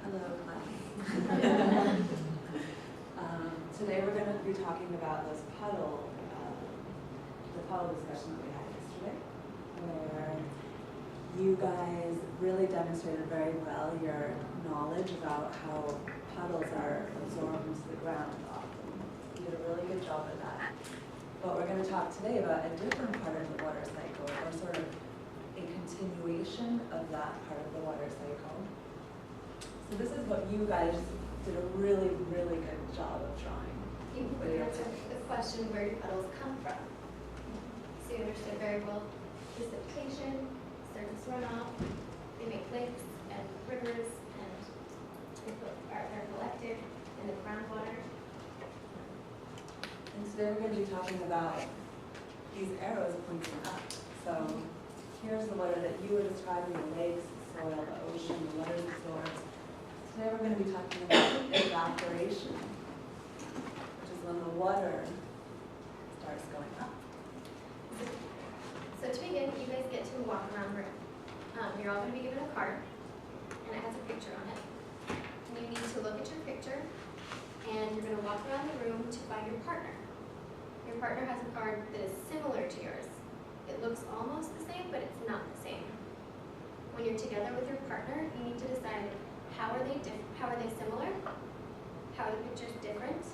Hello, class. Today we're going to be talking about the puddle discussion that we had yesterday, where you guys really demonstrated very well your knowledge about how puddles are absorbed into the ground often. You did a really good job of that. But we're going to talk today about a different part of the water cycle, or sort of a continuation of that part of the water cycle. So this is what you guys did a really, really good job of drawing. You answered the question where do puddles come from. So you understood very well precipitation, surface runoff, they make lakes and rivers, and they're collected in the groundwater. And today we're going to be talking about these arrows pointing up. So here's the water that you were describing, the lakes, the soil, the ocean, the water absorbs. Today we're going to be talking about evaporation, which is when the water starts going up. So to begin, you guys get to walk around the room. You're all going to be given a card, and it has a picture on it. And you need to look at your picture, and you're going to walk around the room to find your partner. Your partner has a card that is similar to yours. It looks almost the same, but it's not the same. When you're together with your partner, you need to decide how are they similar, how are the pictures different,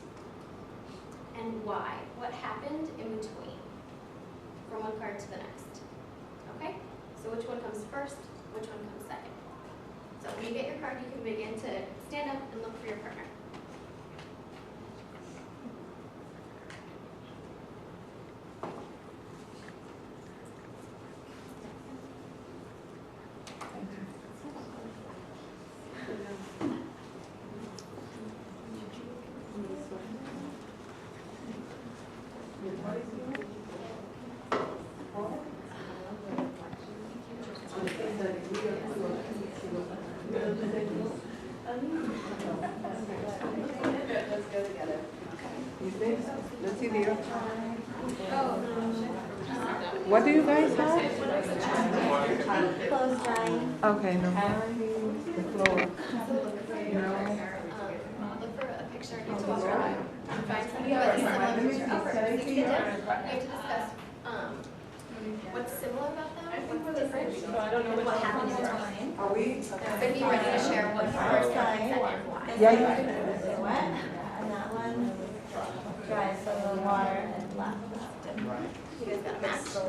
and why. What happened in between from one card to the next. Okay? So which one comes first, which one comes second. So when you get your card, you can begin to stand up and look for your partner. Let's go together. Let's see the What do you guys have? Close drying. Okay, no. The floor. Look for a picture and you have to walk around and find somebody who has a similar picture of her. So you get down, you have to discuss what's similar about them, what's different, and what happened in time. Are we? So be ready to share what first time and why. Yeah, It's wet, and that one dries, so the water is black. You guys got a match? Awesome.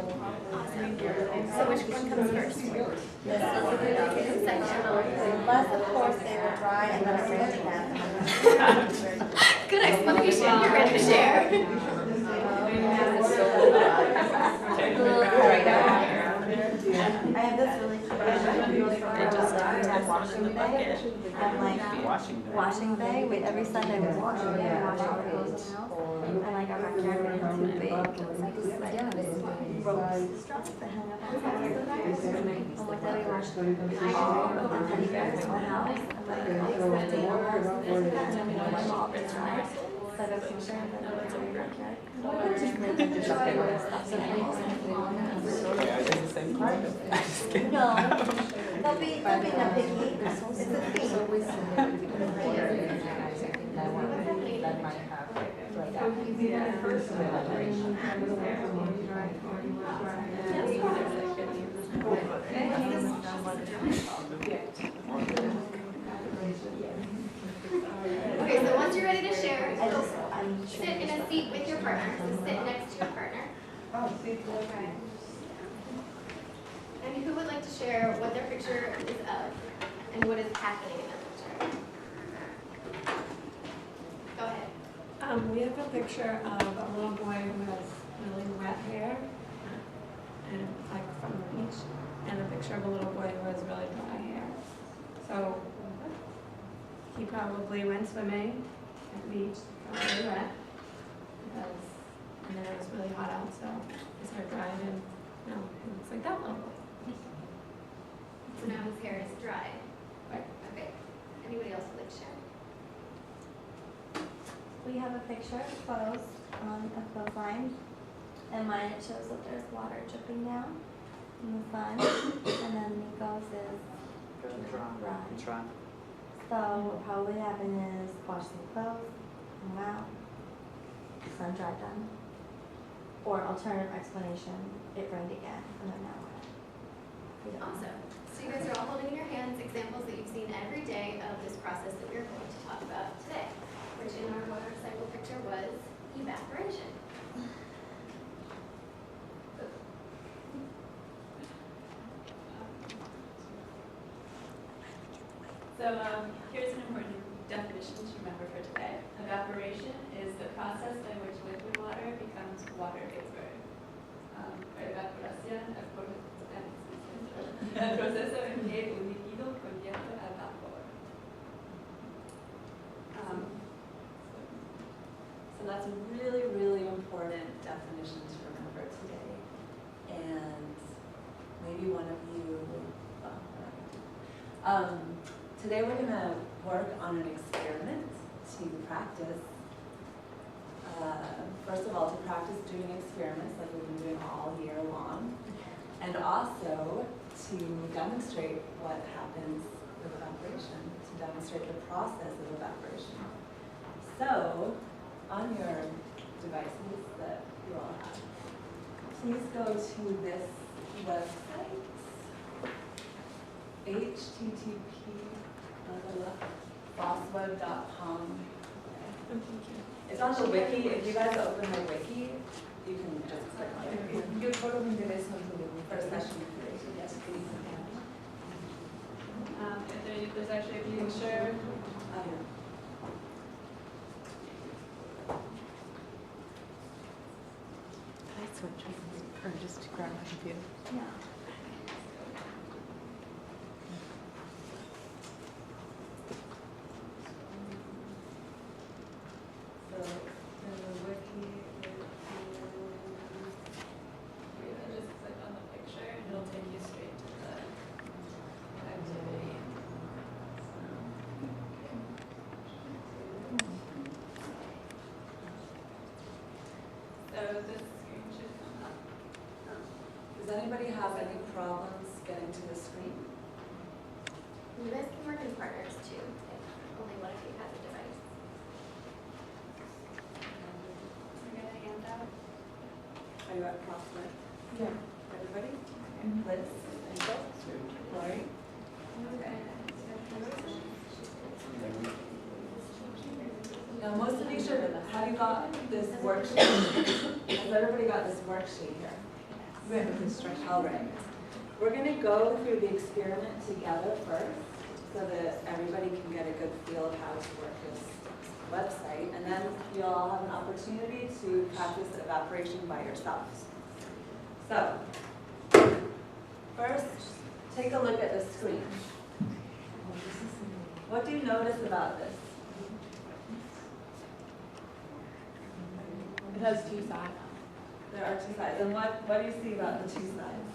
So which one comes first? This is Second. unless, of course, they were dry and then it happened. Good explanation. You're ready to share. I have this really cute washing day. I'm like washing day. Every Sunday we wash our clothes now. And like our backyard isn't too big. It's like ropes that hang up on sides. And with that we wash all of the teddy bears all house. And like all the time. Set up picture and then over to your backyard. No, don't be nitpicky. It's a Okay, so once you're ready to share, sit in a seat with your partner. So sit next to your partner. Okay. And who would like to share what their picture is of and what is happening in that picture? Go ahead. We have a picture of a little boy who has really wet hair, and like from the beach, and a picture of a little boy who has really dry hair. So he probably went swimming at the beach, got really wet, and then it was really hot out, so his hair dried, and now it looks like that little boy. So now his hair is dry. Right. Okay. Anybody else would like to share? We have a picture of clothes on a clothesline, and mine it shows that there's water dripping down in the sun, and then Nico's is dry. So what probably happened is wash some clothes, hung out, sun dried them. Or alternative explanation, it rained again, and then now what? We don't know. Awesome. So you guys are all holding in your hands examples that you've seen every day of this process that we're going to talk about today, which in our water cycle picture was evaporation. So here's an important definition to remember for today. Evaporation is the process by which liquid water becomes water vapor. Evaporación es el proceso en que un líquido convierte a vapor. So that's a really, really important definition to remember today. And maybe one of you, today we're going to work on an experiment to practice. First of all, to practice doing experiments like we've been doing all year long, and also to demonstrate what happens with evaporation, to demonstrate the process of evaporation. So, on your devices that you all have, please go to this website, http://fosweb.com. It's on the wiki. If you guys open the wiki, you can just click on it. Yo solo me interesa en tu For session 3. Yes, please. There's actually a picture. Can I switch or just grab my computer? Yeah. So, in the wiki, Just click on the picture and it'll take you straight to the activity. So this screen should come up. does anybody have any problems getting to the screen? You guys can work in partners too, if only one of you has a device. We're gonna hand out. Are you at CrossFit? Yeah. Everybody? Liz? Angel? Lori? Okay. Now, most of you should, have you got this worksheet? Has everybody got this worksheet here? All right. We're going to go through the experiment together first so that everybody can get a good feel of how to work this website. And then you'll all have an opportunity to practice evaporation by yourselves. So, first, take a look at the screen. What do you notice about this? It has two sides. There are two sides. And what do you see about the two sides?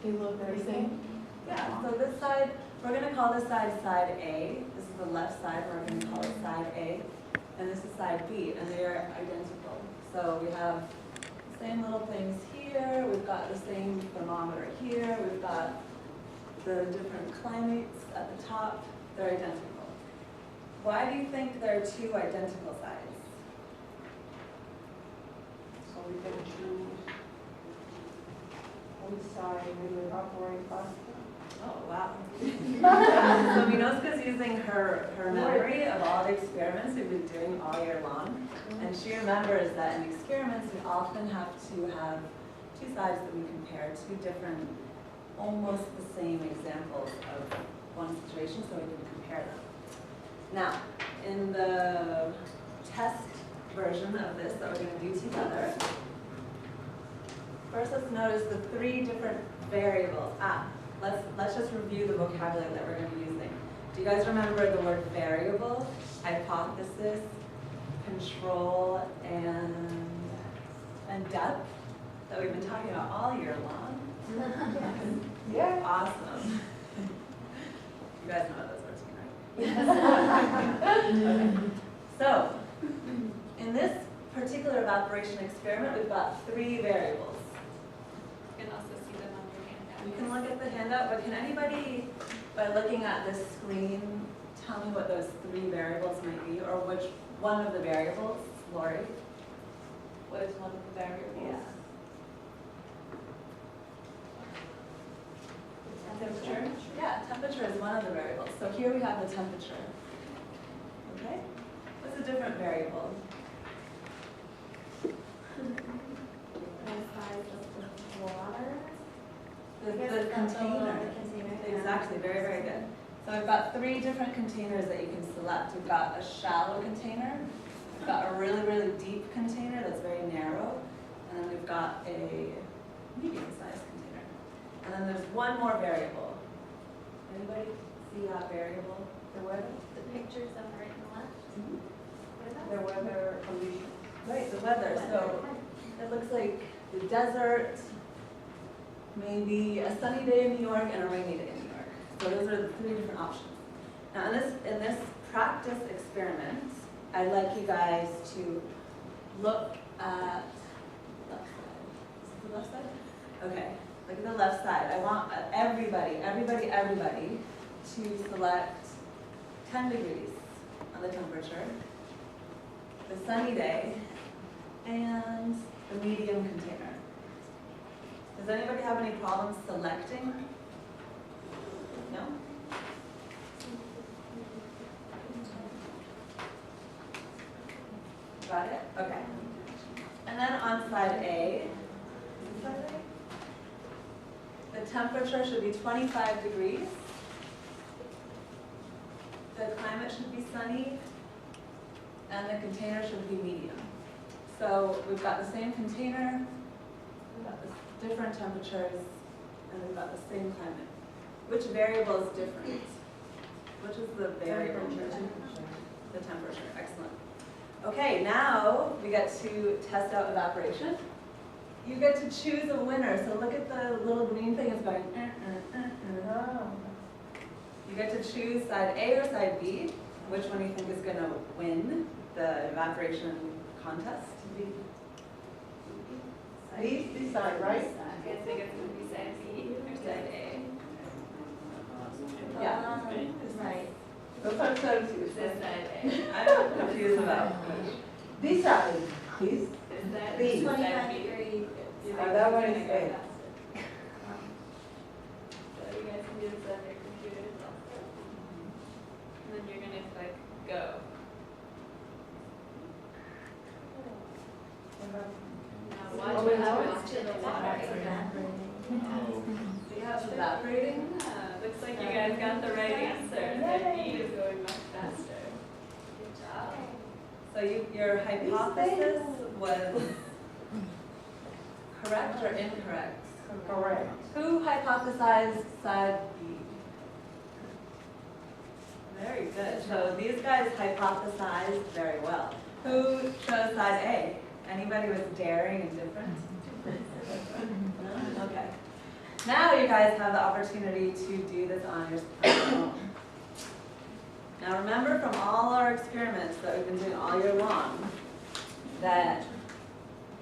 They look very same. Yeah, so this side, we're going to call this side side A. This is the left side, we're going to call it side A. And this is side B, and they are identical. So we have the same little things here, we've got the same thermometer here, we've got the different climates at the top, they're identical. Why do you think there are two identical sides? So we can choose which side we would operate faster. Oh, wow. So Minoska's using her memory of all the experiments we've been doing all year long. And she remembers that in experiments, we often have to have two sides that we compare, two different, almost the same examples of one situation, so we can compare them. Now, in the test version of this that we're going to do together, first let's notice the three different variables. Let's just review the vocabulary that we're going to be using. Do you guys remember the word variable, hypothesis, control, and depth that we've been talking about all year long? Yeah. Awesome. You guys know what those words mean, right? Okay. So, in this particular evaporation experiment, we've got three variables. You can also see them on your handout. You can look at the handout, but can anybody, by looking at this screen, tell me what those 3 variables might be, or which one of the variables, Lori? What is one of the variables? Temperature? Yeah, temperature is one of the variables. So here we have the temperature. Okay? What's a different variable? The size of the water. The The container. container. Yeah. Exactly, very, very good. So we've got 3 different containers that you can select. We've got a shallow container, we've got a really, really deep container that's very narrow, and then we've got a medium-sized container. And then there's one more variable. Anybody see that variable? The weather? The pictures on the right and the left? What is that? The weather condition. Right, the weather. So it looks like the desert, maybe a sunny day in New York and a rainy day in New York. So those are the 3 different options. Now in this practice experiment, I'd like you guys to look at left side. Is it the left side? Okay, look at the left side. I want everybody to select 10 degrees on the temperature, the sunny day, and the medium container. Does anybody have any problems selecting? No? Got it? Okay. And then on side A, is this side A? The temperature should be 25 degrees. The climate should be sunny, and the container should be medium. So we've got the same container, we've got the different temperatures, and we've got the same climate. Which variable is different? Which is the variable? The temperature. Excellent. Okay, now we get to test out evaporation. You get to choose a winner. So look at the little green thing. It's going. You get to choose side A or side B. Which one do you think is going to win the evaporation contest? This side, right? I guess think it's going to be side B or side A. Yeah. Right. That's what I'm telling you. This side A. I'm confused about. This side, this. Is that B. side 25 B? degree. You Oh, that one is think A. it's faster? So you guys can do this on your computers also. And then you're going to click go. Now watch Oh, what now happens to the water. So you have evaporating. Looks like you guys got the right answer. The B is going much faster. Good job. So your hypothesis was correct or incorrect? Correct. Who hypothesized side B? Very good. So these guys hypothesized very well. Who chose side A? Anybody was daring and different? No? Okay. Now you guys have the opportunity to do this on your own. Now remember from all our experiments that we've been doing all year long, that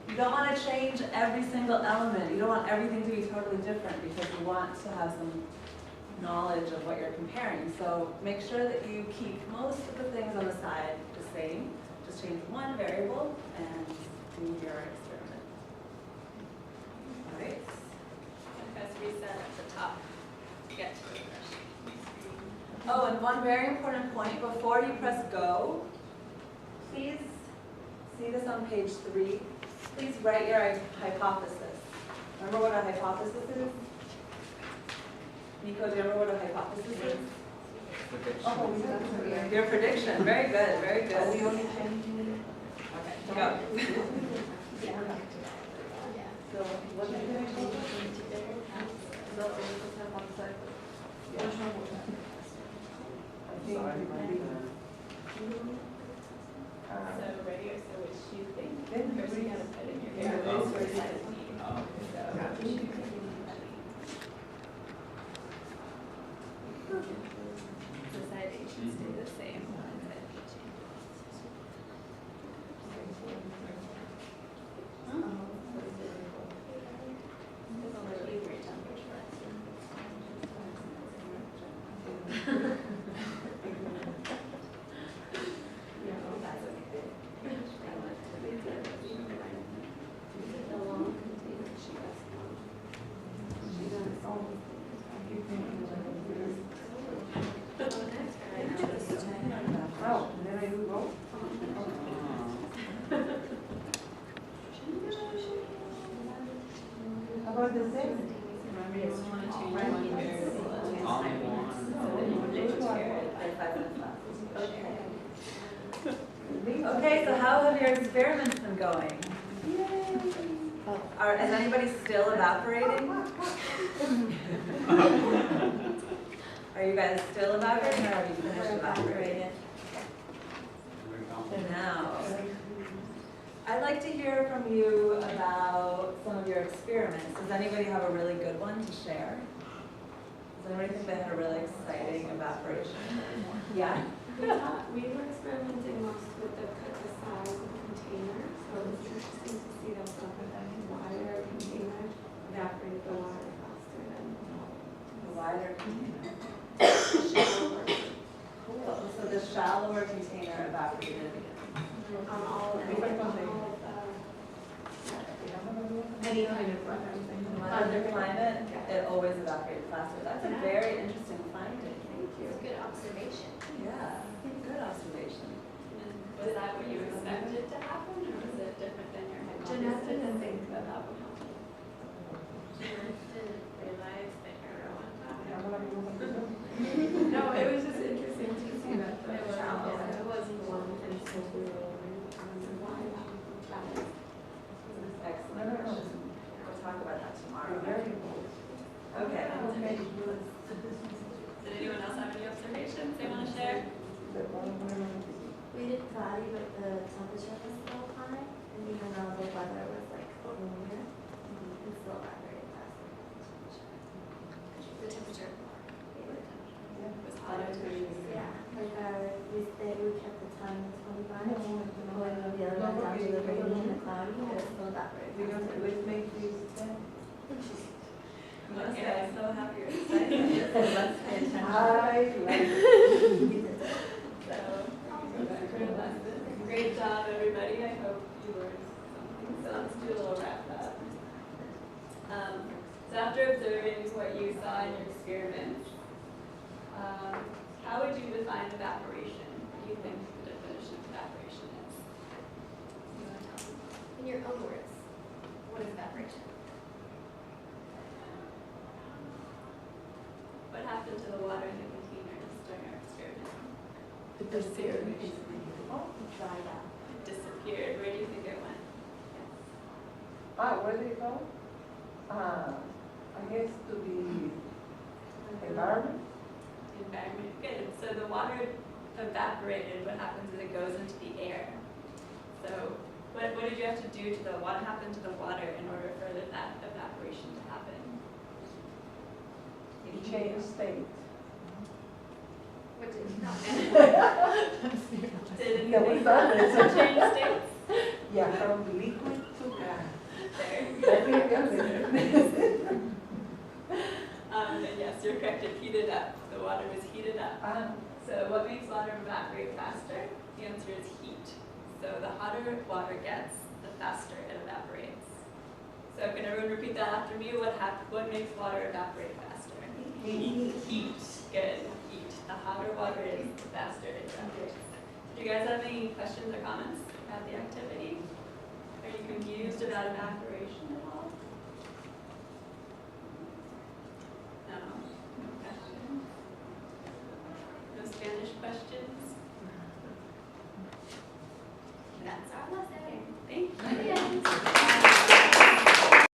you don't want to change every single element. You don't want everything to be totally different because you want to have some knowledge of what you're comparing. So make sure that you keep most of the things on the side the same. Just change one variable and do your experiment. All right. Press reset at the top to get to the refresh screen. Oh, and one very important point, before you press go, please, see this on page 3, please write your hypothesis. Remember what a hypothesis is? Nico, do you remember what a hypothesis is? Oh, we have to. Your prediction, very good, very good. Are we only changing? Okay, go. So what is the next one? So we just have on the side. Yeah. I think it might be. So ready or so which you think? Then First you gotta put in your Yeah. variables for side B. Oh. So which you think you need. So side A should stay the same. And side B changes. It'll let you your temperature. Okay, so how have your experiments been going? Is anybody still evaporating? Are you guys still evaporating or have you finished evaporating? Now, I'd like to hear from you about some of your experiments. Does anybody have a really good one to share? Does anybody think they had a really exciting evaporation? Yeah? We were experimenting most with the size of the container, so it was interesting to see that some of the wider container evaporated the water faster than The wider container. shallower. Cool. So the shallower container evaporated. On all of the any kind of weather. Under climate, it always evaporates faster. That's a very interesting finding. Thank you. It's a good observation. Yeah, good observation. Was that what you expected to happen, or was it different than your Jeanette hypothesis? didn't think that that would happen. Didn't realize that everyone thought No, it was just interesting to see that the shallow, it was warm and so Excellent question. We'll talk about that tomorrow. Okay. Did anyone else have any observations they want to share? We did cloudy, but the temperature was still high, and even though the weather was like cooler, it still evaporated faster. The temperature. Was hotter to me. Yeah, like we kept the time at 25, going with the other one down to the rainy and the cloudy, but it still evaporated faster. Okay, I'm so happy you're excited. Let's pay attention. So, great job, everybody. I hope you learned something. So let's do a little wrap up. So after observing what you saw in your experiments, how would you define evaporation? What do you think the definition of evaporation is? You want to tell me? In your own words, what is evaporation? What happened to the water in the containers during our experiment? It disappeared. Dried out. It disappeared. Where do you think it went? Where did it go? I guess to the environment. Environment. Good. So the water evaporated. What happens is it goes into the air. So what did you have to do to the what happened to the water in order for that evaporation to happen? It changed state. What did you know? Did Yeah, we found it. it change states? Yeah, from liquid to gas. There. And yes, you're correct. It heated up. The water was heated up. So what makes water evaporate faster? The answer is heat. So the hotter water gets, the faster it evaporates. So can everyone repeat that after me? What makes water evaporate faster? Heat. Heat. Good. Heat. The hotter water is, the faster it evaporates. Do you guys have any questions or comments about the activity? Are you confused about evaporation at all?